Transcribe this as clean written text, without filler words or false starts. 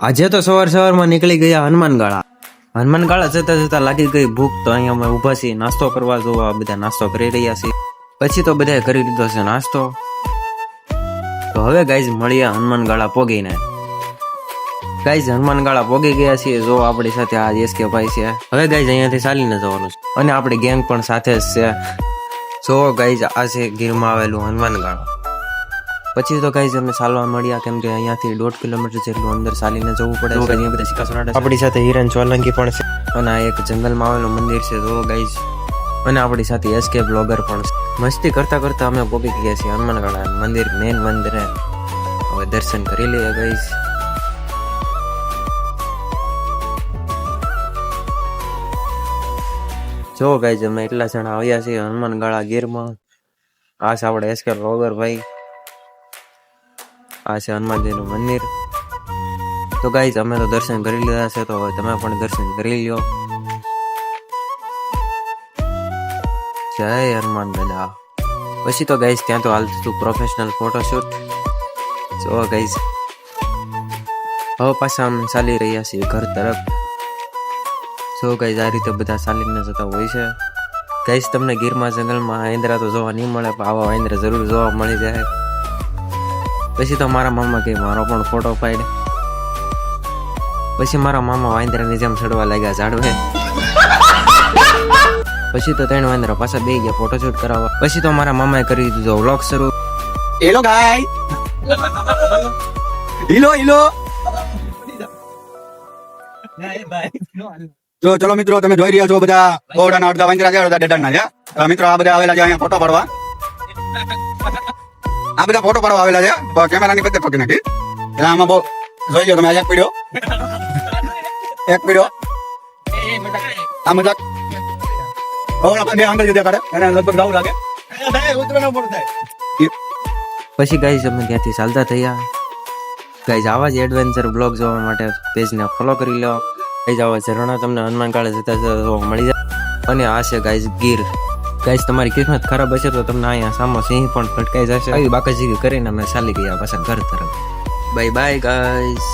આજે તો સવારમાં નીકળી ગયા હનુમાનગાળા જતા જતા લાગી ગઈ ભૂખ, તો અહીંયા અમે ઊભા છીએ નાસ્તો કરવા. જોવા બધા નાસ્તો કરી રહ્યા છીએ. પછી તો બધાએ કરી લીધો છે નાસ્તો. તો હવે ગાઈઝ મળીએ હનુમાનગાળા પોગીને. ગાઈઝ હનુમાનગાળા પોગી ગયા છીએ. જો આપણી સાથે આ એસકે ભાઈ છે. હવે ગાઈઝ અહીંયાથી ચાલીને જવાનું છે અને આપણી ગેંગ પણ સાથે જ છે. જો ગાઈઝ આ છે ગીરમાં આવેલું હનુમાનગાળા. પછી તો ગાઈઝ અમે ચાલવા મળ્યા, કેમ કે અહીંયાથી 1.5 કિલોમીટર જેટલું અંદર ચાલીને જવું પડે છે. અહીંયા બધા સિક્કા આપણી સાથે હિરન સોલંકી પણ છે અને આ એક જંગલમાં આવેલું મંદિર છે. જો ગાઈઝ અને આપણી સાથે એસકે બ્લોગર પણ છે. મસ્તી કરતા કરતા અમે પહોંચી ગયા છીએ હનુમાનગાળા મંદિર, મેન મંદિરે. હવે દર્શન કરી લઈએ ગાઈઝ. જો ગાઈઝ અમે એટલા જણા આવ્યા છીએ હનુમાનગાળા ગીરમાં. આ છે આપણે એસકે બ્લોગર ભાઈ, આ છે હનુમાનજીનું મંદિર. તો ગાઈઝ અમે તો દર્શન કરી લીધા છે, તો હવે તમે પણ દર્શન કરી લ્યો. જય હનુમાન દાદા. પછી તો ગાઈઝ ત્યાં તો હાલતું હતું પ્રોફેશનલ ફોટોશૂટ. જો ગાઈઝ હવે પાછા અમે ચાલી રહ્યા છીએ ઘર તરફ. જો ગાઈઝ આ રીતે બધા ચાલીને જતા હોય છે. ગાઈઝ તમને ગીરમાં જંગલમાં વાંદરા તો જોવા નહીં મળે, પણ આવા વાંદરા જરૂર જોવા મળી જાય. પછી તો મારા મામા કે મારો પણ ફોટો પાડ. પછી મારા મામા વાંદરાની જેમ ચડવા લાગ્યા ઝાડવે. પછી તો 3 વાંદરા પાછા બે ગયા ફોટોશૂટ કરાવવા. પછી તો મારા મામાએ કરી દીધો વ્લોગ શરૂ. હેલો ગાય, હિલો જો ચલો મિત્રો, તમે જોઈ રહ્યા છો બધા ઓરડાના અડધા વાંદરા છે, અડધા ડેડાના છે. મિત્રો આ બધા આવેલા છે અહીંયા ફોટો પાડવા. આ બધા ફોટો પાડવા આવેલા છે. કેમેરાની બધે પકડી નાખી. એટલે આમાં બહુ જોઈ લો તમે. એક પીડ્યો આ મજાક બે આંગળ જુદા કાઢે અને લગભગ ગાવું લાગે. પછી ગાઈઝ અમે ત્યાંથી ચાલતા થયા. ગાઈઝ આવા જ એડવેન્ચર બ્લોગ જોવા માટે પેજને ફોલો કરી લો. ગાઈઝ આવા ઝરણા તમને હનુમાનગાળા જતા જોવા મળી જાય. અને આ છે ગાઈઝ ગીર. ગાઈઝ તમારી કિસ્મત ખરાબ હશે તો તમને અહીંયા સામો સિંહ પણ ફટકાઈ જશે. આવી બાકાજી કરીને અમે ચાલી ગયા પાછા ઘર તરફ. Bye bye guys.